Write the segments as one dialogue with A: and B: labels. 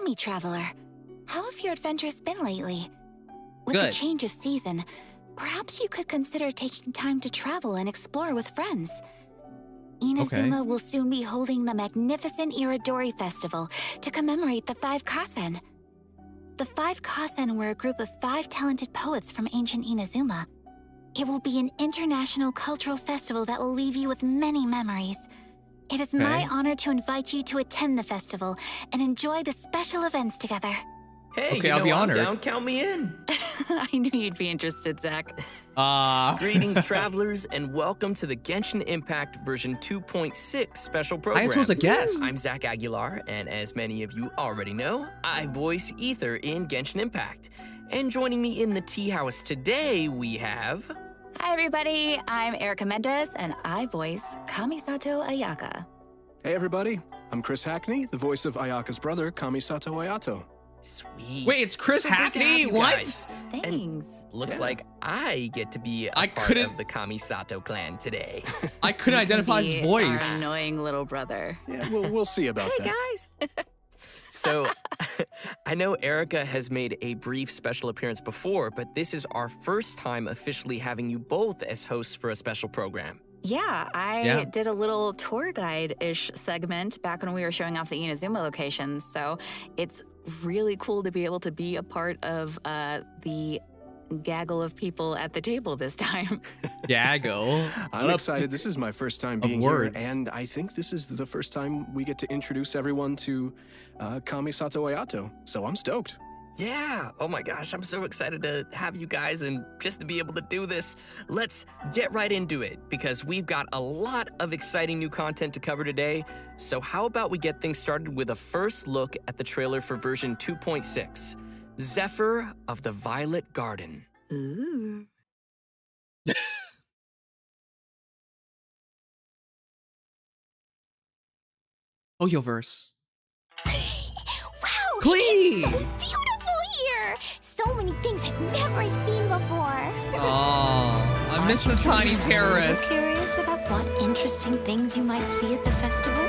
A: Tell me, traveler, how have your adventures been lately? With the
B: Good.
A: change of season, perhaps you could consider taking time to travel and explore with friends. Inazuma will soon be holding the magnificent Iridori Festival to commemorate the 5 Kasen. The 5 Kasen were a group of 5 talented poets from ancient Inazuma. It will be an international cultural festival that will leave you with many memories. It is my honor to invite you to attend the festival and enjoy the special events together.
C: Hey,
B: okay, I'll be honored.
C: I'm down. Count me in.
A: I knew you'd be interested, Zach.
C: Greetings, travelers, and welcome to the Genshin Impact version 2.6 special program.
B: Ayato's a guest.
C: I'm Zach Aguilar, and as many of you already know, I voice Ether in Genshin Impact. And joining me in the tea house today, we have...
A: Hi, everybody. I'm Erica Mendez, and I voice Kamisato Ayato.
D: Hey, everybody. I'm Chris Hackney, the voice of Ayaka's brother, Kamisato Ayato.
C: Sweet.
B: Wait, it's Chris
C: So great to have
B: Hackney?
C: you
B: What?
C: guys.
A: Thanks.
C: And looks like I get to be a part
B: couldn't-
C: of the Kamisato clan today.
B: I couldn't identify his
A: Our
B: voice.
A: annoying little brother.
D: Yeah, we'll see about
C: Hey,
D: that.
C: guys. So, I know Erica has made a brief special appearance before, but this is our first time officially having you both as hosts for a special program.
A: Yeah, I did a little tour guide-ish segment back when we were showing off the Inazuma locations, so it's really cool to be able to be a part of the gaggle of people at the table this time.
B: Gaggle.
D: I'm excited. This is my first time
B: Of
D: being here,
B: words.
D: and I think this is the first time we get to introduce everyone to Kamisato Ayato, so I'm stoked.
C: Yeah, oh my gosh, I'm so excited to have you guys and just to be able to do this. Let's get right into it because we've got a lot of exciting new content to cover today. So how about we get things started with a first look at the trailer for version 2.6, Zephyr of the Violet Garden.
A: Ooh.
B: Oyoverse.
E: Wow!
B: Clee!
E: It's so beautiful here! So many things I've never seen before.
B: Oh, I miss the tiny terrorist.
F: Curious about what interesting things you might see at the festival?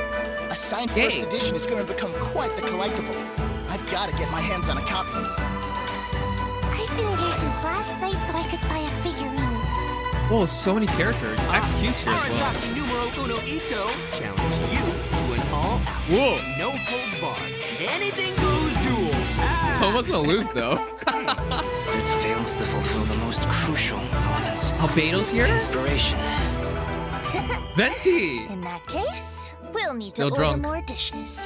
G: A signed
B: Yay.
G: first edition is going to become quite the collectible. I've got to get my hands on a copy.
E: I've been here since last night so I could buy a figurine.
B: Whoa, so many characters. XQ's here as well.
H: Arataki numero uno Ito challenge you to an all-out,
B: Whoa.
H: no holds barred, anything goes duel.
B: Toma's gonna lose though.
I: It fails to fulfill the most crucial elements.
B: Albeto's here?
I: Inspiration.
B: Venti!
E: In that case, we'll need
B: Still
E: to
B: drunk.
E: order more dishes.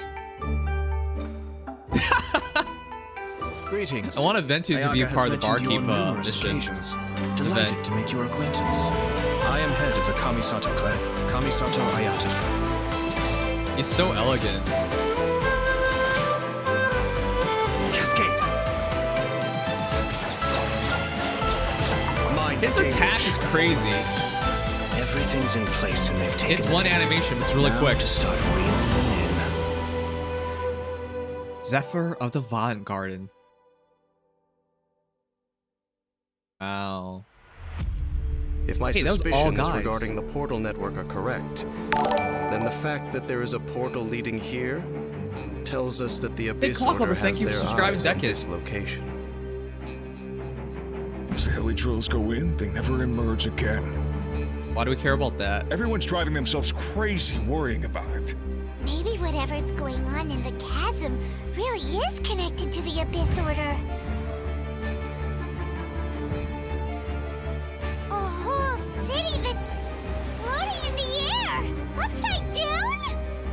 D: Greetings.
B: I want Venti to be a
D: Ayaka
B: part of the
D: has mentioned you
B: barkeep
D: on numerous
B: mission.
D: occasions. Delighted to make your acquaintance. I am head of the Kamisato clan, Kamisato Ayato.
B: He's so elegant.
D: Cascade.
B: His attack is crazy.
D: Everything's in place and they've taken
B: It's one
D: the lead.
B: animation, it's really
D: Now
B: quick.
D: to start reeling them in.
B: Zephyr of the Violet Garden. Wow.
J: If my
B: Hey, that was all
J: suspicions
B: guys.
J: regarding the portal network are correct, then the fact that there is a portal leading here tells us that the Abyss
B: Clock
J: Order
B: Lover, thank
J: has
B: you for
J: their
B: subscribing,
J: eyes on
B: Decade.
J: this location.
K: Once the Helitrils go in, they never emerge again.
B: Why do we care about that?
K: Everyone's driving themselves crazy worrying about it.
E: Maybe whatever's going on in the chasm really is connected to the Abyss Order. A whole city that's floating in the air, upside down?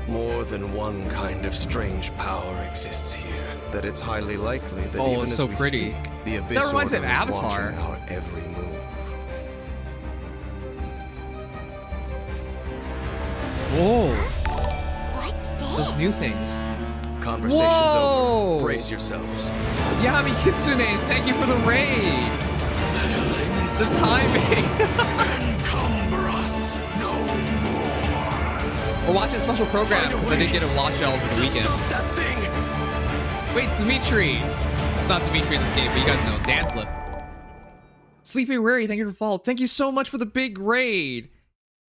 J: More than one kind of strange power exists here. That it's highly likely that
B: Oh,
J: even
B: it's
J: as
B: so
J: we
B: pretty.
J: speak, the Abyss
B: That reminds me
J: Order
B: of
J: is
B: Avatar.
J: watching our every move.
B: Whoa.
E: What's this?
B: Those new things.
J: Conversation's
B: Whoa!
J: over. Brace yourselves.
B: Yami Kitsune, thank you for the raid. The timing. We're watching a special program because I didn't get to watch it all over the weekend.
H: That thing!
B: Wait, it's Dimitri. It's not Dimitri in this game, but you guys know. Dance Lift. Sleepy Rary, thank you for follow. Thank you so much for the big raid.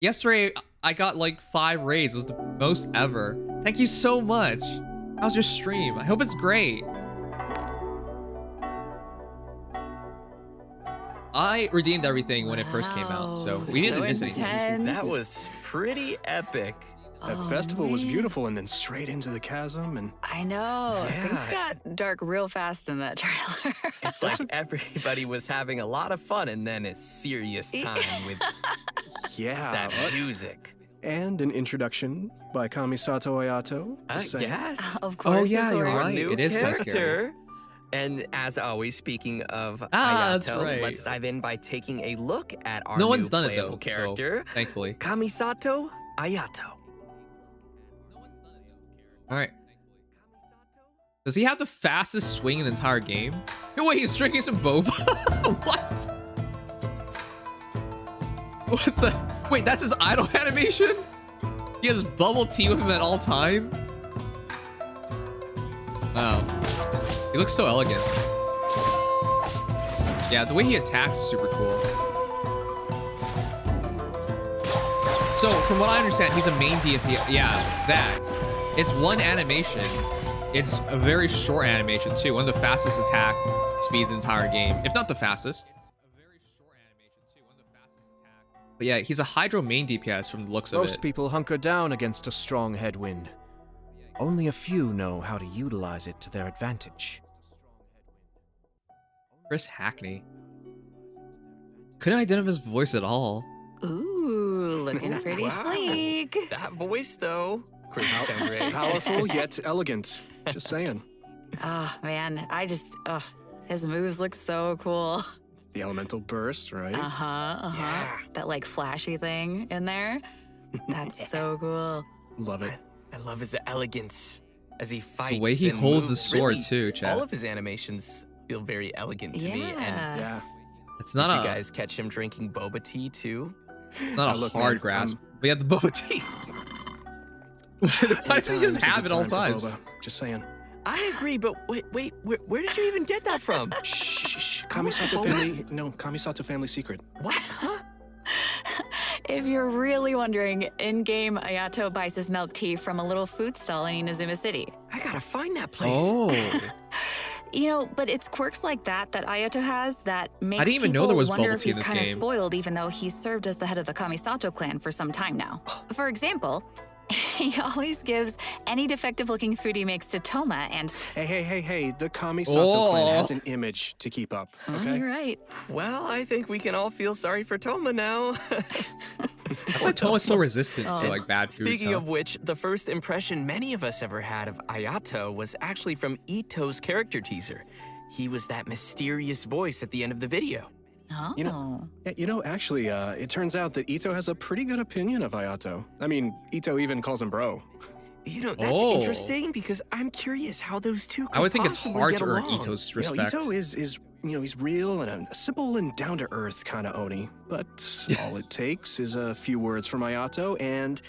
B: Yesterday, I got like 5 raids. It was the most ever. Thank you so much. How's your stream? I hope it's great. I redeemed everything when it first came out, so we didn't miss anything.
C: That was pretty epic.
J: That festival was beautiful, and then straight into the chasm, and
L: I know. Things got dark real fast in that trailer.
C: It's like everybody was having a lot of fun, and then it's serious time with that music.
J: And an introduction by Kamisato Ayato.
C: Yes.
L: Of course.
B: Oh yeah,
L: of course.
B: you're right.
C: New
B: It is kind of scary.
C: character. And as always, speaking of
B: that's
C: Ayato,
B: right.
C: let's dive in by taking a look at our
B: No
C: new
B: one's done it
C: playable
B: though,
C: character,
B: so thankfully.
C: Kamisato Ayato.
B: All right. Does he have the fastest swing in the entire game? No way, he's drinking some boba. What? What the? Wait, that's his idle animation? He has bubble tea with him at all time? Wow. He looks so elegant. Yeah, the way he attacks is super cool. So, from what I understand, he's a main DP. Yeah, that. It's one animation. It's a very short animation too. One of the fastest attack speeds in the entire game, if not the fastest. But yeah, he's a Hydro main DPS from the looks of it.
D: Most people hunker down against a strong headwind. Only a few know how to utilize it to their advantage.
B: Chris Hackney. Couldn't identify his voice at all.
L: Ooh, looking pretty sleek.
C: That voice, though. Chris, you sound great.
J: Powerful yet elegant. Just saying.
L: Oh, man. His moves look so cool.
J: The elemental burst, right?
C: Yeah.
L: That like flashy thing in there. That's so cool.
J: Love it.
C: I love his elegance as he fights.
B: The way he
C: and
B: holds the
C: moves.
B: sword
C: Really,
B: too, chat.
C: All of his animations feel very elegant to me. And
J: Yeah.
B: It's not
C: did
B: a,
C: you guys catch him drinking boba tea too?
B: not a hard grasp. But yeah, the boba tea. Why does he just have it all times?
J: Just saying.
C: I agree, but wait, where did you even get that from?
J: Shh. Kamisato family. No, Kamisato family secret.
C: What? Huh?
L: If you're really wondering, in-game Ayato buys his milk tea from a little food stall in Inazuma City.
C: I gotta find that place.
B: Oh.
L: You know, but it's quirks like that Ayato has that make
B: I didn't even know
L: people
B: there was
L: wonder
B: bubble
L: if
B: tea in
L: he's
B: this
L: kind of
B: game.
L: spoiled, even though he's served as the head of the Kamisato clan for some time now. For example, he always gives any defective-looking food he makes to Toma, and
J: Hey, the Kamisato clan has an image to keep up, okay?
L: you're right.
C: Well, I think we can all feel sorry for Toma now.
B: That's why Toma's so resistant to like bad food
C: Speaking
B: stuff.
C: of which, the first impression many of us ever had of Ayato was actually from Ito's character teaser. He was that mysterious voice at the end of the video.
L: Oh.
J: Actually, it turns out that Ito has a pretty good opinion of Ayato. I mean, Ito even calls him bro.
C: You know, that's interesting because I'm curious how those two could
B: I would think it's
C: possibly
B: hard
C: get
B: to earn
C: along.
B: Ito's respect.
J: Ito is he's real and a simple and down-to-earth kind of Oni. But all it takes is a few words from Ayato, and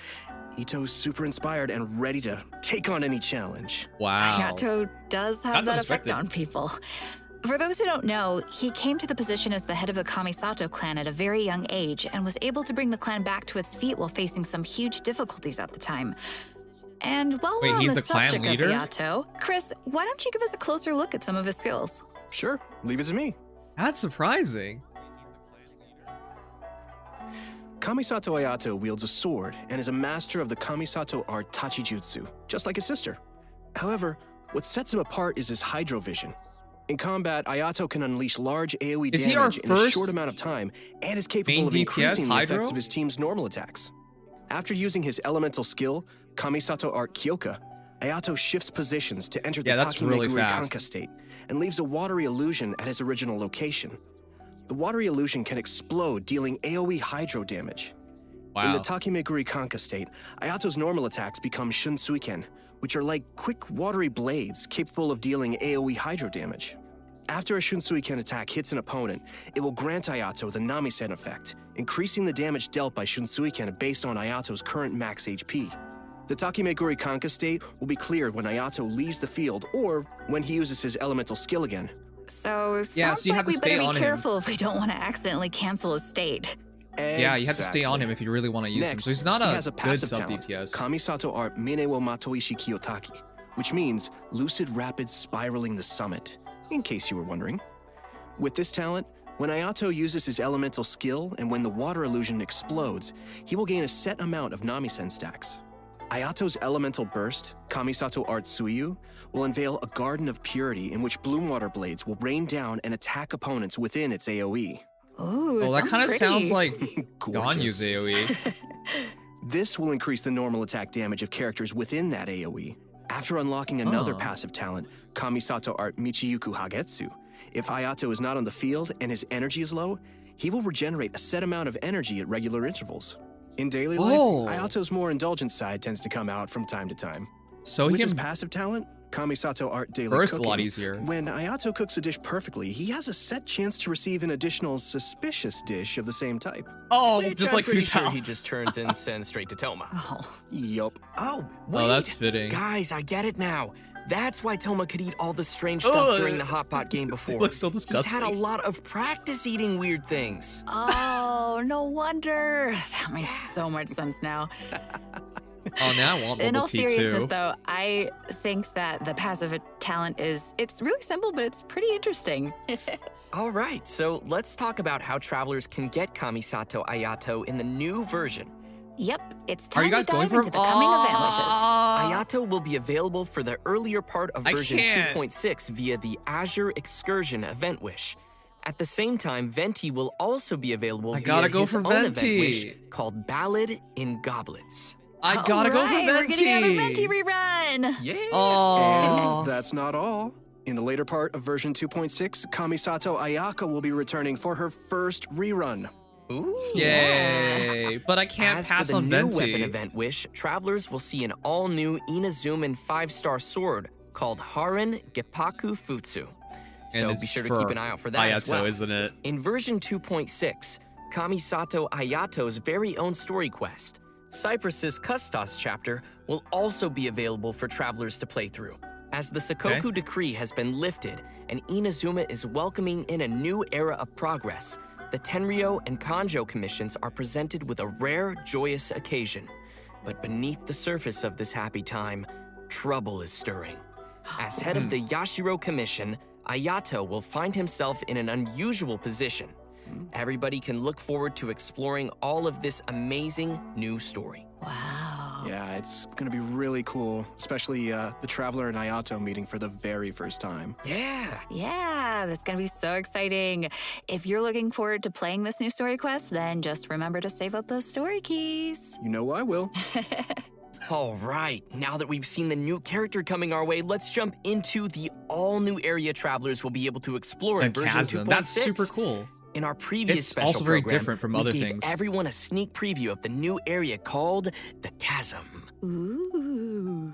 J: Ito's super inspired and ready to take on any challenge.
B: Wow.
L: Ayato does have
B: That's
L: that effect
B: unexpected.
L: on people. For those who don't know, he came to the position as the head of the Kamisato clan at a very young age and was able to bring the clan back to its feet while facing some huge difficulties at the time. And while
B: Wait,
L: we're on
B: he's
L: the
B: the clan
L: subject
B: leader?
L: of Ayato, Chris, why don't you give us a closer look at some of his skills?
J: Sure, leave it to me.
B: That's surprising.
J: Kamisato Ayato wields a sword and is a master of the Kamisato art Tachijutsu, just like his sister. However, what sets him apart is his Hydro Vision. In combat, Ayato can unleash large AoE
B: Is he our
J: damage in a
B: first
J: short amount of time and is
B: main
J: capable of
B: DPS
J: increasing the effects
B: Hydro?
J: of his team's normal attacks. After using his elemental skill, Kamisato Art Kyoka, Ayato shifts positions to enter the
B: that's really
J: Takimeguri
B: fast.
J: Kanka state and leaves a watery illusion at his original location. The watery illusion can explode, dealing AoE Hydro damage. In the
B: Wow.
J: Takimeguri Kanka state, Ayato's normal attacks become Shunsuiken, which are like quick, watery blades capable of dealing AoE Hydro damage. After a Shunsuiken attack hits an opponent, it will grant Ayato the Namisen effect, increasing the damage dealt by Shunsuiken based on Ayato's current max HP. The Takimeguri Kanka state will be cleared when Ayato leaves the field or when he uses his elemental skill again.
L: So,
B: Yeah,
L: sounds
B: so you
L: like
B: have to
L: we
B: stay
L: better
B: on
L: be
B: him.
L: careful if we don't want to accidentally cancel a state.
B: Yeah, you have to stay on him if you really want to use him.
J: Next,
B: So he's not
J: he
B: a
J: has a
B: good
J: passive
B: sub
J: talent,
B: DPS.
J: Kamisato Art Mine wo Matoishi Kiyotaki, which means lucid rapids spiraling the summit, in case you were wondering. With this talent, when Ayato uses his elemental skill and when the water illusion explodes, he will gain a set amount of Namisen stacks. Ayato's elemental burst, Kamisato Art Suiyu, will unveil a garden of purity in which bloom water blades will rain down and attack opponents within its AoE.
L: Ooh,
B: well, that kind of sounds like
J: Gorgeous.
B: Ganyu's AoE.
J: This will increase the normal attack damage of characters within that AoE. After unlocking another passive talent, Kamisato Art Michiyuku Hagetsu, if Ayato is not on the field and his energy is low, he will regenerate a set amount of energy at regular intervals. In daily life, Ayato's more indulgent side tends to come out from time to time.
B: So
J: With
B: he
J: his
B: can
J: passive talent, Kamisato Art Daily
B: burst
J: Cooking,
B: a lot easier.
J: when Ayato cooks a dish perfectly, he has a set chance to receive an additional suspicious dish of the same type.
B: Oh,
C: Which
B: just
C: I'm
B: like
C: pretty
B: Hu Tao.
C: sure he just turns incense straight to Toma.
J: Yup.
C: Oh, wait.
B: Oh, that's fitting.
C: Guys, I get it now. That's why Toma could eat all the strange stuff during the hot pot game before.
B: Looks so
C: He's
B: disgusting.
C: had a lot of practice eating weird things.
L: Oh, no wonder. That makes so much sense now.
B: Oh, now I want
L: In all
B: bubble tea
L: seriousness,
B: too.
L: though, I think that the passive talent it's really simple, but it's pretty interesting.
C: All right, so let's talk about how travelers can get Kamisato Ayato in the new version.
L: Yep, it's
B: Are
L: time
B: you guys
L: to
B: going
L: dive
B: for
L: into the coming event wishes.
C: Ayato will be available for the earlier part of
B: I
C: version
B: can't.
C: 2.6 via the Azure Excursion event wish. At the same time, Venti will also be available
B: I
C: via
B: gotta go
C: his
B: for
C: own event
B: Venti.
C: wish called Ballad in Goblets.
B: I gotta go for
L: Alright,
B: Venti.
L: We're getting another Venti rerun.
C: Yeah.
B: Oh,
J: And that's not all. In the later part of version 2.6, Kamisato Ayaka will be returning for her first rerun.
C: Ooh.
B: yay! But I can't
C: As
B: pass
C: for the
B: on
C: new
B: Venti.
C: weapon event wish, travelers will see an all-new Inazuman 5-star sword called Haran Geppaku Futsu.
B: And
C: So
B: it's
C: be sure to
B: for
C: keep an eye out for that as
B: Ayato,
C: well.
B: isn't it?
C: In version 2.6, Kamisato Ayato's very own story quest, Cypress's Custos chapter, will also be available for travelers to play through. As the Sakoku decree has been lifted and Inazuma is welcoming in a new era of progress, the Tenryo and Kanjo commissions are presented with a rare, joyous occasion. But beneath the surface of this happy time, trouble is stirring. As head of the Yashiro Commission, Ayato will find himself in an unusual position. Everybody can look forward to exploring all of this amazing new story.
L: Wow.
J: Yeah, it's gonna be really cool, especially the Traveler and Ayato meeting for the very first time.
C: Yeah.
L: Yeah, that's going to be so exciting. If you're looking forward to playing this new story quest, then just remember to save up those story keys.
J: You know I will.
C: All right, now that we've seen the new character coming our way, let's jump into the all-new area travelers will be able to explore in
B: The
C: version
B: Chasm.
C: 2.6.
B: That's super cool.
C: In our previous
B: It's
C: special
B: also very
C: program,
B: different from
C: we
B: other
C: gave
B: things.
C: everyone a sneak preview of the new area called the Chasm.
L: Ooh.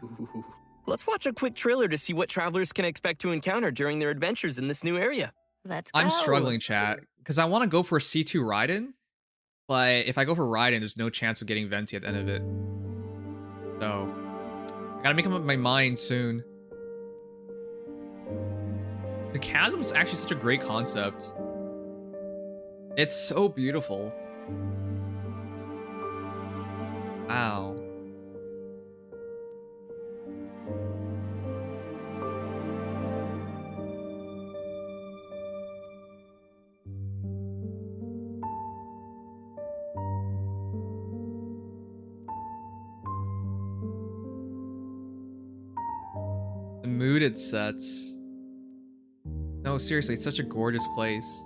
C: Let's watch a quick trailer to see what travelers can expect to encounter during their adventures in this new area.
L: Let's go.
B: I'm struggling, chat, because I want to go for C2 Raiden, but if I go for Raiden, there's no chance of getting Venti at the end of it. So, I gotta make up my mind soon. The Chasm is actually such a great concept. It's so beautiful. Wow. The mood it sets. No, seriously, it's such a gorgeous place.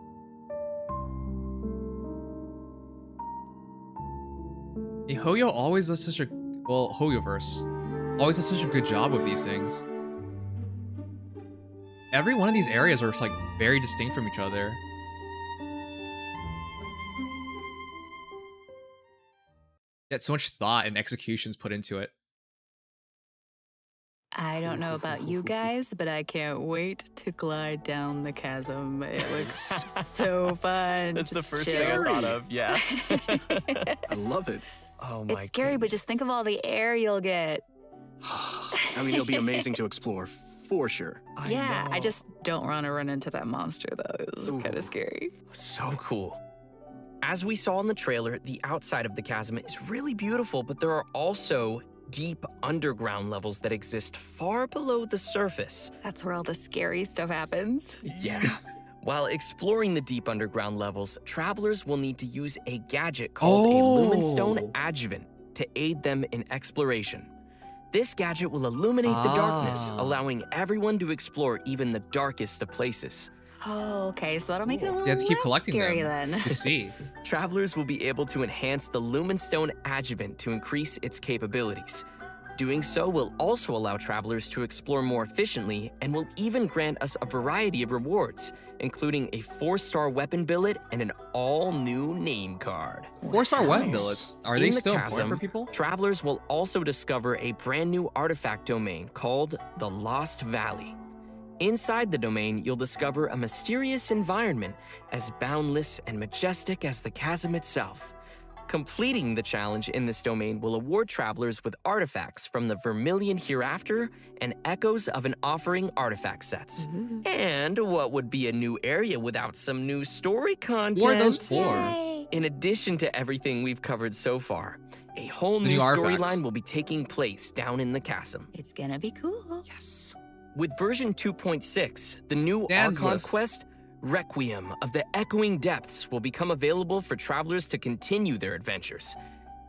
B: Hoyo always does such a Hoyoverse always does such a good job with these things. Every one of these areas are like very distinct from each other. Yet so much thought and executions put into it.
L: I don't know about you guys, but I can't wait to glide down the chasm. It looks so fun.
C: That's the
L: Just
C: first
L: chill.
C: thing I thought of, yeah.
J: I love it.
C: Oh my
L: It's scary, but just think of all the air you'll get.
J: I mean, it'll be amazing to explore, for sure.
L: I just don't want to run into that monster, though. It was kind of scary.
C: So cool. As we saw in the trailer, the outside of the chasm is really beautiful, but there are also deep underground levels that exist far below the surface.
L: That's where all the scary stuff happens.
C: Yeah. While exploring the deep underground levels, travelers will need to use a gadget called a Lumenstone Adjuvant to aid them in exploration. This gadget will illuminate the darkness, allowing everyone to explore even the darkest of places.
L: Oh, okay, so that'll make it a little
B: You have to keep
L: less
B: collecting
L: scary
B: them
L: then.
B: to see.
C: Travelers will be able to enhance the Lumenstone Adjuvant to increase its capabilities. Doing so will also allow travelers to explore more efficiently and will even grant us a variety of rewards, including a 4-star weapon billet and an all-new name card.
B: 4-star weapon billets. Are they
C: In the
B: still important
C: chasm,
B: for people?
C: Travelers will also discover a brand new artifact domain called the Lost Valley. Inside the domain, you'll discover a mysterious environment as boundless and majestic as the chasm itself. Completing the challenge in this domain will award travelers with artifacts from the Vermilion Hereafter and Echoes of an Offering artifact sets. And what would be a new area without some new story content?
B: What are those for?
C: In addition to everything we've covered so far, a whole
B: The
C: new
B: new artifacts.
C: storyline will be taking place down in the chasm.
L: It's gonna be cool.
C: Yes. With version 2.6, the new
B: Dan's
C: Archon
B: lift.
C: quest, Requiem of the Echoing Depths, will become available for travelers to continue their adventures.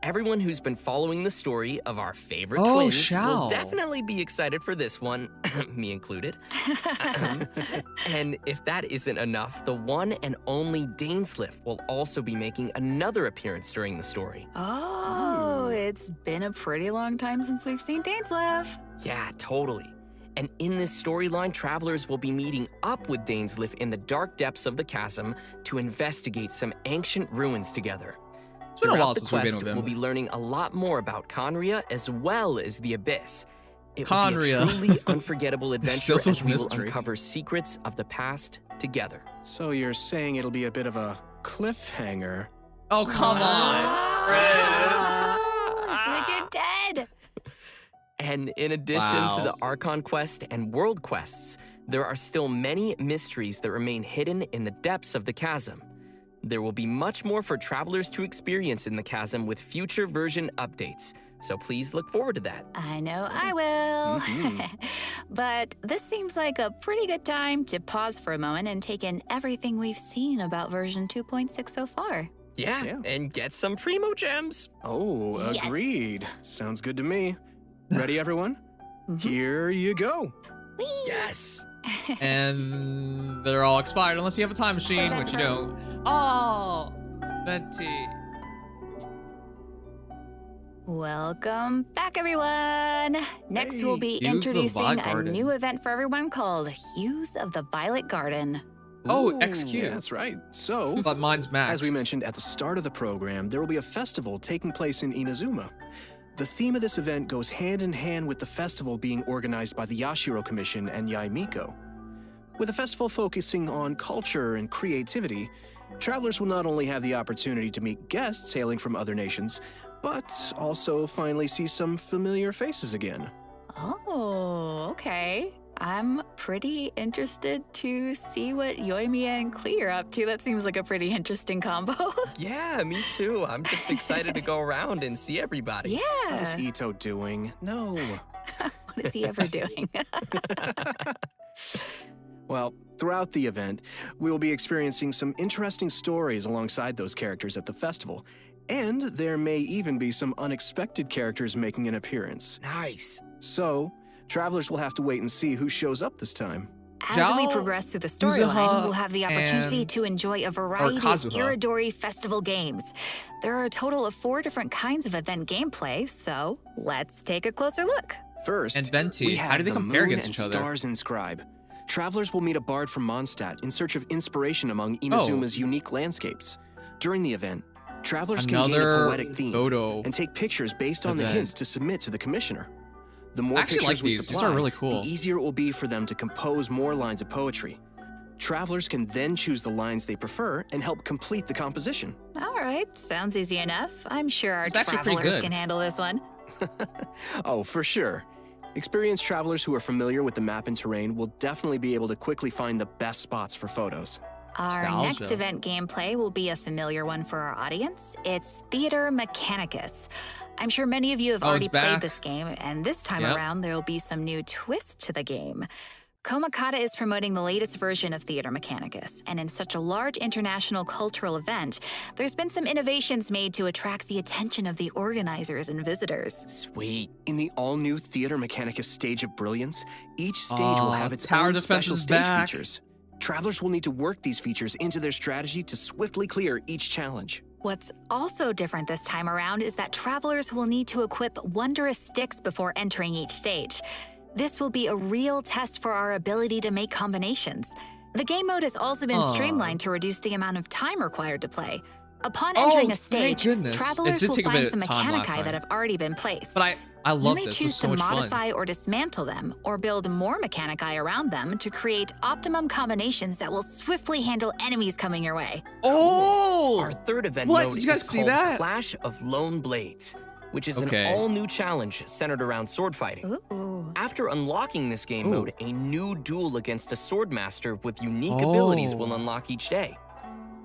C: Everyone who's been following the story of our favorite twins
B: Shao.
C: will definitely be excited for this one, me included. And if that isn't enough, the one and only Dainsliff will also be making another appearance during the story.
L: Oh, it's been a pretty long time since we've seen Dainsliff.
C: Yeah, totally. And in this storyline, travelers will be meeting up with Dainsliff in the dark depths of the chasm to investigate some ancient ruins together.
B: It's been a while
C: Throughout the
B: since we've been
C: quest,
B: with him.
C: we'll be learning a lot more about Conria as well as the Abyss. It will
B: Conria.
C: be a truly unforgettable adventure
B: Still so
C: as we will
B: mystery.
C: uncover secrets of the past together.
J: So you're saying it'll be a bit of a cliffhanger?
B: Oh, come on.
L: Switch it dead.
C: And in addition to the Archon quest and world quests, there are still many mysteries that remain hidden in the depths of the chasm. There will be much more for travelers to experience in the chasm with future version updates, so please look forward to that.
L: I know I will. But this seems like a pretty good time to pause for a moment and take in everything we've seen about version 2.6 so far.
C: Yeah, and get some Primo Gems.
J: Oh,
L: Yes.
J: agreed. Sounds good to me. Ready, everyone? Here you go.
C: Yes.
B: And they're all expired unless you have a time machine, which you don't. Oh, Venti.
L: Welcome back, everyone. Next, we'll be
B: Hues of the
L: introducing
B: Violet
L: a
B: Garden.
L: new event for everyone called Hues of the Violet Garden.
B: Oh,
J: Ooh,
B: XQ.
J: That's right. So,
B: But mine's max.
J: as we mentioned at the start of the program, there will be a festival taking place in Inazuma. The theme of this event goes hand in hand with the festival being organized by the Yashiro Commission and Yaimiko. With the festival focusing on culture and creativity, travelers will not only have the opportunity to meet guests hailing from other nations, but also finally see some familiar faces again.
L: Oh, okay. I'm pretty interested to see what Yoimiya and Klee are up to. That seems like a pretty interesting combo.
C: Yeah, me too. I'm just excited to go around and see everybody.
J: How's
L: Yeah.
J: Ito doing? No.
L: What is he ever doing?
J: Well, throughout the event, we will be experiencing some interesting stories alongside those characters at the festival, and there may even be some unexpected characters making an appearance.
C: Nice.
J: So, travelers will have to wait and see who shows up this time.
L: As we
B: Zhao,
L: progress through the
B: Yuzuha,
L: storyline, we'll have the opportunity
B: and-
L: to enjoy a variety of
B: Kazuha.
L: Iridori festival games. There are a total of 4 different kinds of event gameplay, so let's take a closer look.
J: First,
B: And Venti,
J: we
B: how
J: have
B: do they
J: the
B: compare
J: Moon
B: against
J: and
B: each other?
J: Stars inscribe. Travelers will meet a bard from Mondstadt in search of inspiration among Inazuma's unique landscapes. During the event, travelers can gain a
B: Another
J: poetic theme
B: photo
J: and take pictures based on the
B: event.
J: hints to submit to the commissioner. The more
B: I actually
J: pictures
B: like
J: we
B: these. These
J: supply,
B: are really cool.
J: the easier it will be for them to compose more lines of poetry. Travelers can then choose the lines they prefer and help complete the composition.
L: All right, sounds easy enough. I'm sure our
B: It's actually pretty
L: travelers
B: good.
L: can handle this one.
J: Oh, for sure. Experienced travelers who are familiar with the map and terrain will definitely be able to quickly find the best spots for photos.
L: Our
B: Nostalgia.
L: next event gameplay will be a familiar one for our audience. It's Theater Mechanicus. I'm sure many of you have
B: Oh,
L: already
B: it's back?
L: played this game, and this time
B: Yep.
L: around there'll be some new twists to the game. Komakata is promoting the latest version of Theater Mechanicus, and in such a large international cultural event, there's been some innovations made to attract the attention of the organizers and visitors.
C: Sweet.
J: In the all-new Theater Mechanicus Stage of Brilliance, each stage will have its
B: Tower
J: own
B: defense
J: special
B: is
J: stage
B: back.
J: features. Travelers will need to work these features into their strategy to swiftly clear each challenge.
L: What's also different this time around is that travelers will need to equip wondrous sticks before entering each stage. This will be a real test for our ability to make combinations. The game mode has also been streamlined to reduce the amount of time required to play. Upon entering a
B: thank
L: stage,
B: goodness. It
L: travelers
B: did
L: will
B: take a
L: find
B: bit
L: some
B: of time last
L: mechanici
B: time.
L: that have already been placed.
B: But I
L: You
B: love
L: may
B: this. This
L: choose
B: is so
L: to
B: much
L: modify
B: fun.
L: or dismantle them, or build more mechanici around them to create optimum combinations that will swiftly handle enemies coming your way.
B: Oh!
C: Our third event
B: What?
C: mode
B: Did you guys
C: is
B: see
C: called
B: that?
C: Clash of Lone Blades, which is
B: Okay.
C: an all-new challenge centered around sword fighting.
L: Ooh.
C: After unlocking this game
B: Ooh.
C: mode, a new duel against a swordmaster with unique abilities will unlock each day.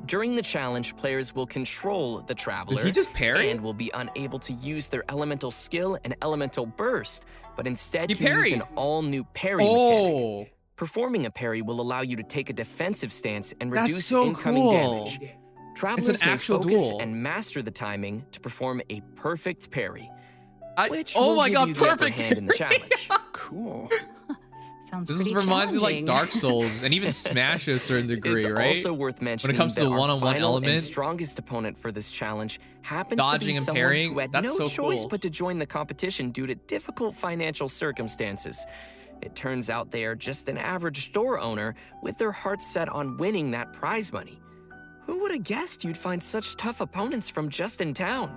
C: During the challenge, players will control the traveler
B: Did he just parry?
C: and will be unable to use their elemental skill and elemental burst, but instead
B: He
C: can use
B: parried.
C: an all-new parry mechanic.
B: Oh!
C: Performing a parry will allow you to take a defensive stance and
B: That's
C: reduce
B: so
C: incoming
B: cool.
C: damage. Travelers may
B: actual
C: focus
B: duel.
C: and master the timing to perform a perfect parry, which
B: Oh
C: will
B: my
C: give
B: god,
C: you the upper
B: perfect
C: hand in the
B: parry.
C: challenge.
J: Cool.
L: Sounds
B: This
L: pretty
B: reminds me of like
L: challenging.
B: Dark Souls and even Smash to a certain degree,
C: It's
B: right?
C: also worth mentioning
B: comes to
C: that
B: the
C: our
B: one-on-one
C: final
B: element,
C: and strongest opponent for this challenge happens to
B: dodging
C: be
B: and
C: someone
B: parrying,
C: who had
B: that's
C: no
B: so
C: choice
B: cool.
C: but to join the competition due to difficult financial circumstances. It turns out they are just an average store owner with their hearts set on winning that prize money. Who would have guessed you'd find such tough opponents from just in town?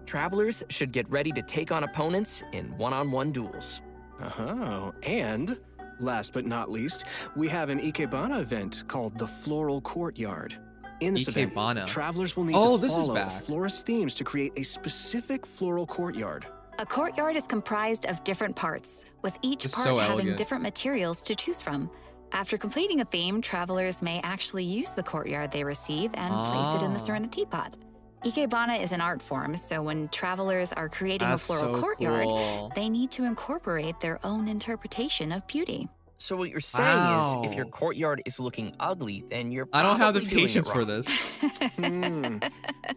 C: Travelers should get ready to take on opponents in one-on-one duels.
J: Oh, and last but not least, we have an Ikebana event called the Floral Courtyard. In this
B: Ikebana.
J: event, travelers will need
B: Oh,
J: to
B: this is
J: follow
B: back.
J: florist themes to create a specific floral courtyard.
L: A courtyard is comprised of different parts, with each
B: It's
L: part
B: so
L: having
B: elegant.
L: different materials to choose from. After completing a theme, travelers may actually use the courtyard they receive and place it in the
B: Ah.
L: Serenity Pot. Ikebana is an art form, so when travelers are creating
B: That's
L: a floral
B: so
L: courtyard,
B: cool.
L: they need to incorporate their own interpretation of beauty.
C: So what you're saying is, if your
B: Wow.
C: courtyard is looking ugly, then you're
B: I don't have the
C: probably doing it
B: patience for
C: wrong.
B: this.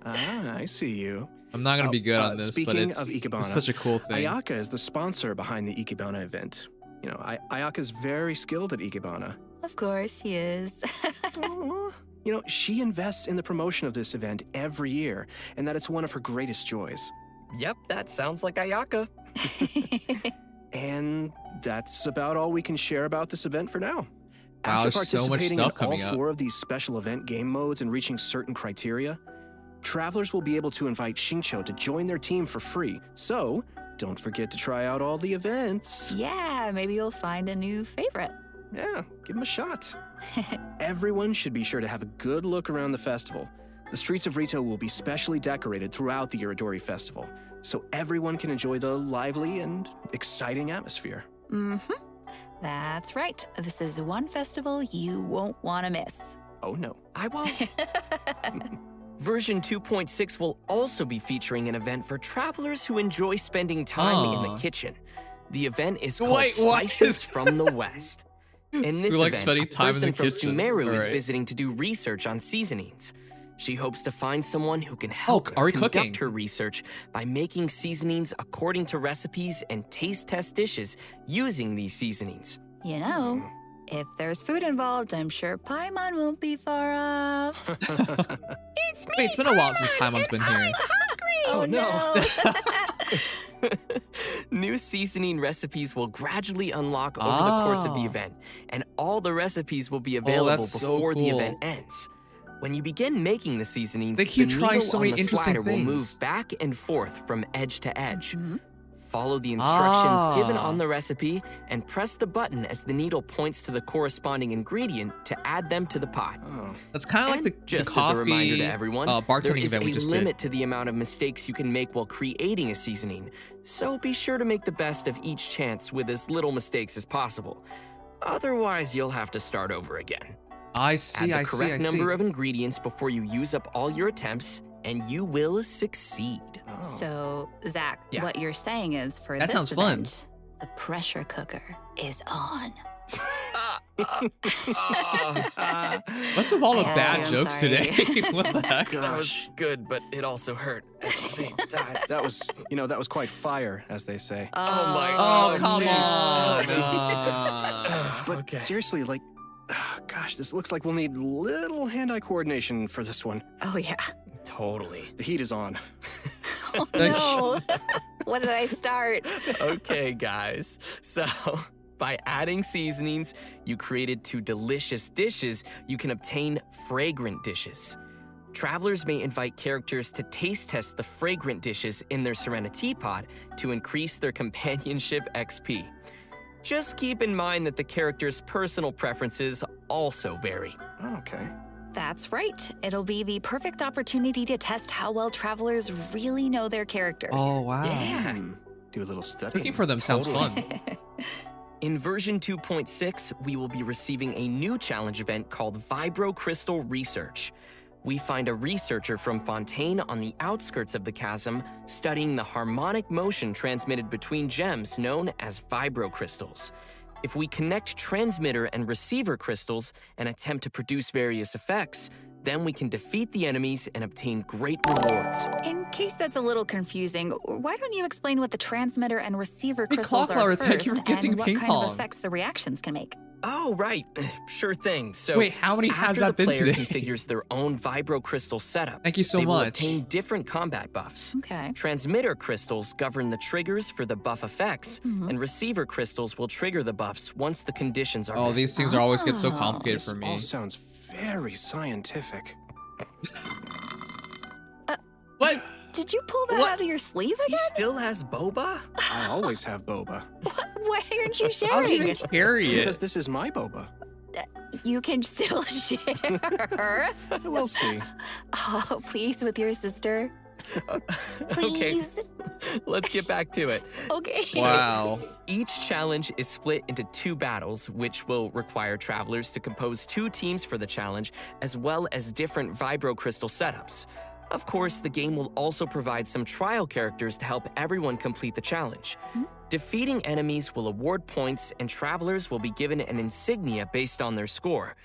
J: I see you.
B: I'm not gonna be good on this, but
J: speaking
B: it's,
J: of Ikebana,
B: it's such a cool thing.
J: Ayaka is the sponsor behind the Ikebana event. You know, Ayaka's very skilled at Ikebana.
L: Of course, he is.
J: Aw. You know, she invests in the promotion of this event every year, and that it's one of her greatest joys.
C: Yep, that sounds like Ayaka.
J: And that's about all we can share about this event for now.
B: Wow,
J: After
B: there's so much
J: participating
B: stuff
J: in
B: coming
J: all
B: up.
J: 4 of these special event game modes and reaching certain criteria, travelers will be able to invite Shincho to join their team for free. So, don't forget to try out all the events.
L: Yeah, maybe you'll find a new favorite.
J: Yeah, give them a shot. Everyone should be sure to have a good look around the festival. The streets of Rito will be specially decorated throughout the Iridori Festival, so everyone can enjoy the lively and exciting atmosphere.
L: Mm-hmm. That's right. This is one festival you won't want to miss.
J: Oh no.
C: I won't. Version 2.6 will also be featuring an event for travelers who enjoy spending time in the kitchen. The event is called
B: Wait, what
C: Spices
B: is-
C: from the West. In this
B: Who likes
C: event,
B: spending
C: a
B: time in
C: person
B: the
C: from
B: kitchen.
C: Sumeru is
B: Alright.
C: visiting to do research on seasonings. She hopes to find someone who can help
B: are we
C: conduct
B: cooking?
C: her research by making seasonings according to recipes and taste test dishes using these seasonings.
L: You know, if there's food involved, I'm sure Paimon won't be far off.
C: It's me,
B: Wait, it's been a while since Paimon's been here.
C: Oh no. New seasoning recipes will gradually unlock over the course of the
B: Ah.
C: event, and all the recipes will be available
B: that's so
C: before the
B: cool.
C: event ends. When you begin making the seasonings,
B: They keep
C: the
B: trying
C: needle
B: so
C: on
B: many
C: the
B: interesting
C: slider will
B: things.
C: move back and forth from edge to edge.
L: Mhm.
C: Follow the instructions given
B: Ah.
C: on the recipe and press the button as the needle points to the corresponding ingredient to add them to the pot.
J: Oh.
B: That's kind of like
C: And
B: the
C: just
B: coffee
C: as a reminder to everyone, there
B: bartending
C: is
B: event we
C: a
B: just
C: limit
B: did.
C: to the amount of mistakes you can make while creating a seasoning. So be sure to make the best of each chance with as little mistakes as possible. Otherwise, you'll have to start over again.
B: I see,
C: Add the
B: I see,
C: correct
B: I see.
C: number of ingredients before you use up all your attempts, and you will succeed.
L: So, Zach,
C: Yeah.
L: what you're saying is for
B: That
L: this
B: sounds fun.
L: event, the pressure cooker is on.
B: What's with all the
L: Yeah,
B: bad
L: I'm
B: jokes
L: sorry.
B: today? What the heck?
C: That was good, but it also hurt at the same time.
J: That was, that was quite fire, as they say.
C: Oh my
B: Oh, come
C: please.
B: on.
J: But
C: Okay.
J: seriously, gosh, this looks like we'll need little hand-eye coordination for this one.
L: Oh, yeah.
C: Totally.
J: The heat is on.
L: Oh, no. What did I start?
C: Okay, guys. So, by adding seasonings you created to delicious dishes, you can obtain fragrant dishes. Travelers may invite characters to taste test the fragrant dishes in their Serenity Pod to increase their companionship XP. Just keep in mind that the character's personal preferences also vary.
J: Okay.
L: That's right. It'll be the perfect opportunity to test how well travelers really know their characters.
B: Oh, wow.
C: Yeah.
J: Do a little study.
B: Cooking for them sounds fun.
C: In version 2.6, we will be receiving a new challenge event called Vibro Crystal Research. We find a researcher from Fontaine on the outskirts of the chasm studying the harmonic motion transmitted between gems known as vibro crystals. If we connect transmitter and receiver crystals and attempt to produce various effects, then we can defeat the enemies and obtain great rewards.
L: In case that's a little confusing, why don't you explain what the transmitter and receiver
B: Hey,
L: crystals
B: Claw
L: are
B: thank you
L: first,
B: for gifting
L: and what
B: ping
L: kind
B: pong.
L: of effects the reactions can make?
C: Oh, right. Sure thing. So,
B: Wait, how many has
C: after
B: that
C: the
B: been
C: player
B: today?
C: configures their own vibro crystal setup,
B: Thank you so
C: they will
B: much.
C: obtain different combat buffs.
L: Okay.
C: Transmitter crystals govern the triggers for the buff effects, and receiver crystals will trigger the buffs once the conditions are
B: Oh,
C: met.
B: these things are always get so
L: Oh.
B: complicated for
J: This
B: me.
J: all sounds very scientific.
B: What?
L: Did you pull that
B: What?
L: out of your sleeve
C: He
L: again?
C: still has boba?
J: I always have boba.
L: Why aren't you
B: How's he
L: sharing?
B: even carry
J: Because
B: it?
J: this is my boba.
L: You can still share.
J: We'll see.
L: Oh, please, with your sister.
C: Okay,
L: Please.
C: let's get back to it.
L: Okay.
B: Wow.
C: Each challenge is split into 2 battles, which will require travelers to compose 2 teams for the challenge, as well as different vibro crystal setups. Of course, the game will also provide some trial characters to help everyone complete the challenge. Defeating enemies will award points, and travelers will be given an insignia based on their score.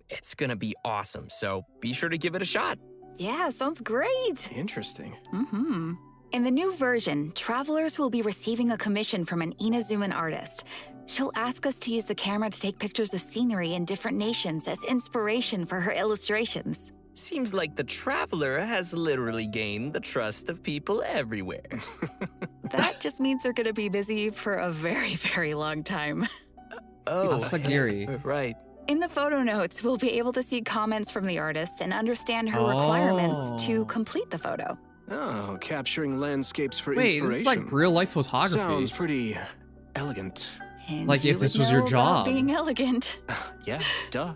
C: It's gonna be awesome, so be sure to give it a shot.
L: Yeah, sounds great.
J: Interesting.
L: Mm-hmm. In the new version, travelers will be receiving a commission from an Inazuman artist. She'll ask us to use the camera to take pictures of scenery in different nations as inspiration for her illustrations.
C: Seems like the traveler has literally gained the trust of people everywhere.
L: That just means they're gonna be busy for a very, very long time.
C: Oh,
B: Asagiri.
C: right.
L: In the photo notes, we'll be able to see comments from the artist and understand her requirements to complete the photo.
J: Oh, capturing landscapes for
B: Wait,
J: inspiration.
B: this is like real life photography.
J: Sounds pretty elegant.
L: And
B: Like
L: you
B: if this
L: would
B: was your
L: know about
B: job.
L: being elegant.
J: Yeah, duh.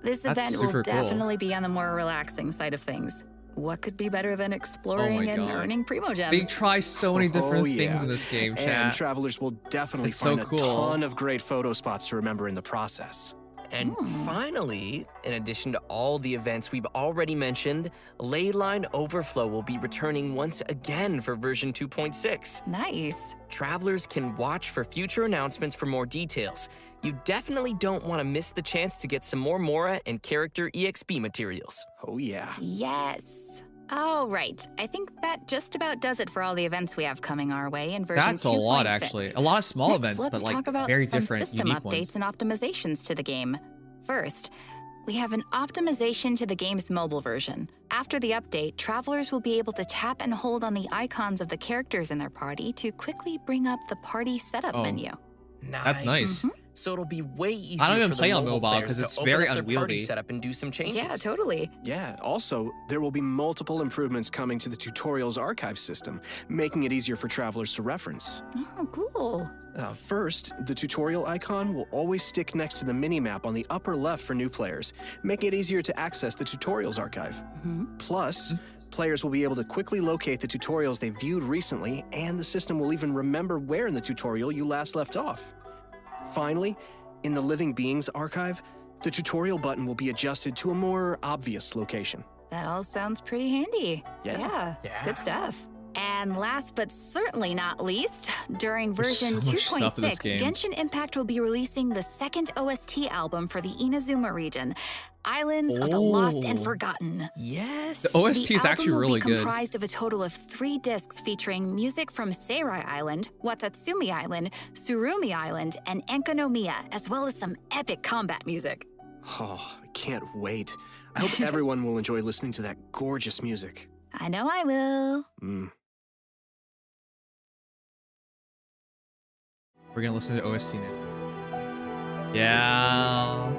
L: This
B: That's
L: event
B: super
L: will
B: cool.
L: definitely be on the more relaxing side of things. What could be better than exploring and
B: God.
L: earning primo gems?
B: They try so many different
J: Oh,
B: things
J: yeah.
B: in this game,
J: And
B: chat.
J: travelers will definitely
B: It's so
J: find
B: cool.
J: a ton of great photo spots to remember in the process.
C: And finally, in addition to all the events we've already mentioned, Leyline Overflow will be returning once again for version 2.6.
L: Nice.
C: Travelers can watch for future announcements for more details. You definitely don't want to miss the chance to get some more Mora and character EXP materials.
J: Oh, yeah.
L: Yes. All right. I think that just about does it for all the events we have coming our way in version 2.6.
B: That's a lot, actually. A lot of small
L: Next,
B: events,
L: let's
B: but like
L: talk about
B: very
L: some
B: different,
L: system
B: unique
L: updates
B: ones.
L: and optimizations to the game. First, we have an optimization to the game's mobile version. After the update, travelers will be able to tap and hold on the icons of the characters in their party to quickly bring up the party setup menu.
B: That's nice.
C: So it'll be way easier.
B: I don't even
C: for the
B: play on
C: mobile
B: mobile
C: players
B: 'cause
C: to
B: it's
C: open
B: very
C: up their party
B: unwieldy.
C: setup and do some changes.
L: Yeah, totally.
J: Yeah, also, there will be multiple improvements coming to the tutorials archive system, making it easier for travelers to reference.
L: Oh, cool.
J: First, the tutorial icon will always stick next to the minimap on the upper left for new players, making it easier to access the tutorials archive. Plus, players will be able to quickly locate the tutorials they viewed recently, and the system will even remember where in the tutorial you last left off. Finally, in the Living Beings archive, the tutorial button will be adjusted to a more obvious location.
L: That all sounds pretty handy.
J: Yeah.
L: Good stuff. And last but certainly not least, during
B: There's
L: version
B: so much stuff in this
L: 2.6,
B: game.
L: Genshin Impact will be releasing the second OST album for the Inazuma region, Islands of the Lost and Forgotten.
C: Yes.
B: The OST is actually really
L: The album will be
B: good.
L: comprised of a total of 3 discs featuring music from Seirai Island, Watatsumi Island, Surumi Island, and Enkanomiya, as well as some epic combat music.
J: Oh, I can't wait. I hope everyone will enjoy listening to that gorgeous music.
L: I know I will.
B: We're gonna listen to OST now. Yeah.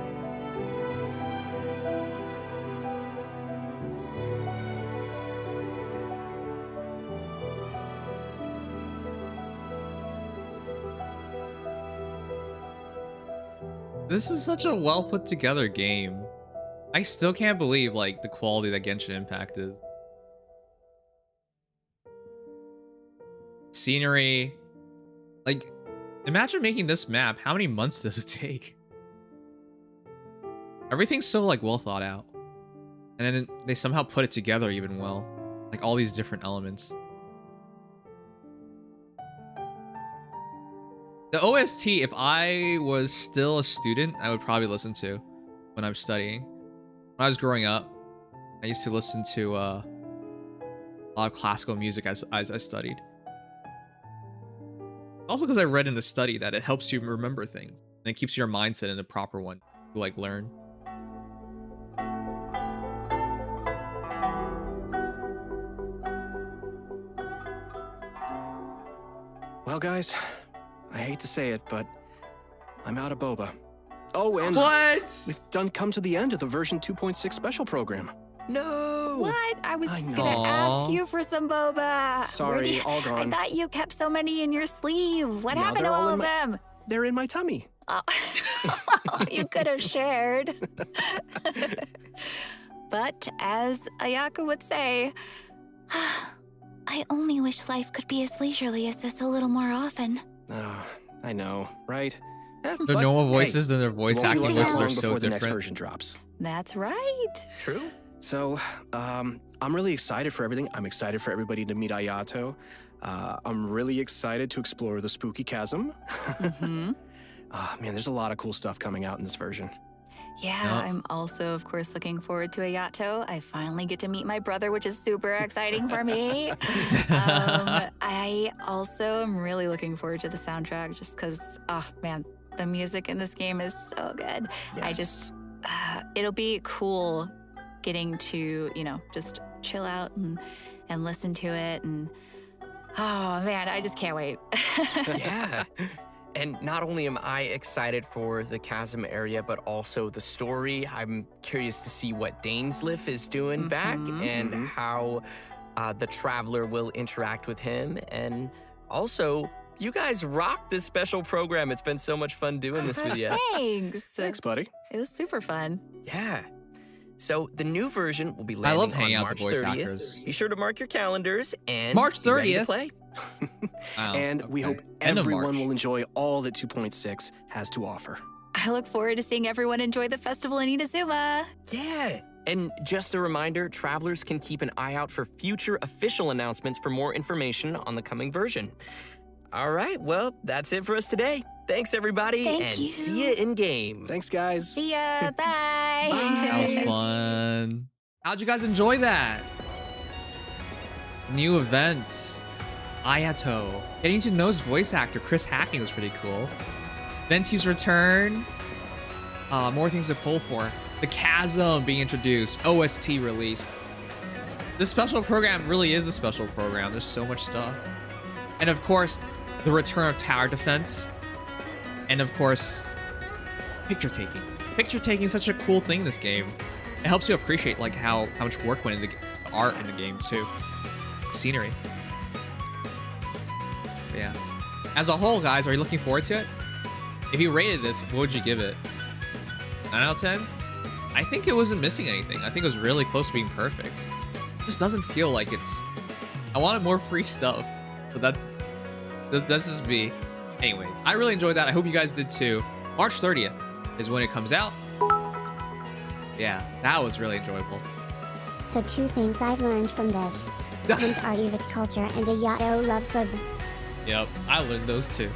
B: This is such a well put together game. I still can't believe like the quality that Genshin Impact is. Scenery, like, imagine making this map. How many months does it take? Everything's so like well thought out, and then they somehow put it together even well, like all these different elements. The OST, if I was still a student, I would probably listen to when I'm studying. When I was growing up, I used to listen to a lot of classical music as I studied. Also because I read in a study that it helps you remember things and it keeps your mindset in the proper one to like learn.
J: Well, guys, I hate to say it, but I'm out of boba. Oh, and
C: What?
J: we've come to the end of the version 2.6 special program.
C: No.
L: What? I was
J: I
L: just
J: know.
L: gonna ask you for some boba.
J: Sorry, all gone.
L: I thought you kept so many in your sleeve. What
J: No,
L: happened to
J: they're all
L: all
J: in
L: of
J: my-
L: them?
J: They're in my tummy.
L: Oh. You could have shared. But as Ayako would say,
A: I only wish life could be as leisurely as this a little more often.
J: I know, right?
B: Their
J: But,
B: normal
J: hey,
B: voices and their
J: we
B: voice
J: won't be
B: acting
J: looking
B: voices
J: long
B: are so
J: before the next
B: different.
J: version drops.
L: that's right.
C: True.
J: So, I'm really excited for everything. I'm excited for everybody to meet Ayato. I'm really excited to explore the spooky chasm.
L: Mm-hmm.
J: Man, there's a lot of cool stuff coming out in this version.
L: Yeah,
B: Yep.
L: I'm also, of course, looking forward to Ayato. I finally get to meet my brother, which is super exciting for me. I also am really looking forward to the soundtrack just because, oh man, the music in this game is so good. I just, it'll be cool getting to, just chill out and listen to it. And oh man, I just can't wait.
C: Yeah. And not only am I excited for the Chasm area, but also the story. I'm curious to see what Dainsleif is doing back and how the Traveler will interact with him. And also, you guys rocked this special program. It's been so much fun doing this with you.
L: Thanks.
J: Thanks, buddy.
L: It was super fun.
C: Yeah. So the new version will be
B: I
C: landing
B: love hanging
C: on
B: out
C: March
B: with the voice
C: 30th.
B: actors.
C: Be sure to mark your calendars and
B: March
C: be ready to
B: 30th?
C: play.
B: Wow,
J: And we
B: okay.
J: hope
B: End of
J: everyone
B: March.
J: will enjoy all that 2.6 has to offer.
L: I look forward to seeing everyone enjoy the festival in Inazuma.
C: Yeah. And just a reminder, travelers can keep an eye out for future official announcements for more information on the coming version. All right, well, that's it for us today. Thanks, everybody,
A: Thank
C: and
A: you.
C: see you in game.
J: Thanks, guys.
L: See ya. Bye.
B: That was fun. How'd you guys enjoy that? New events. Ayato. Getting to know his voice actor, Chris Hackney, was pretty cool. Venti's return. More things to pull for. The Chasm being introduced. OST released. This special program really is a special program. There's so much stuff. And of course, the return of tower defense. And of course, picture taking. Picture taking is such a cool thing in this game. It helps you appreciate like how much work went into the art in the game too. Scenery. But yeah. As a whole, guys, are you looking forward to it? If you rated this, what would you give it? 9 out of 10? I think it wasn't missing anything. I think it was really close to being perfect. It just doesn't feel like it's... I wanted more free stuff, but that's just me. Anyways, I really enjoyed that. I hope you guys did too. March 30th is when it comes out. Yeah, that was really enjoyable.
E: So 2 things I've learned from this. One's Artivate culture and Ayato loves good.
B: Yep, I learned those too.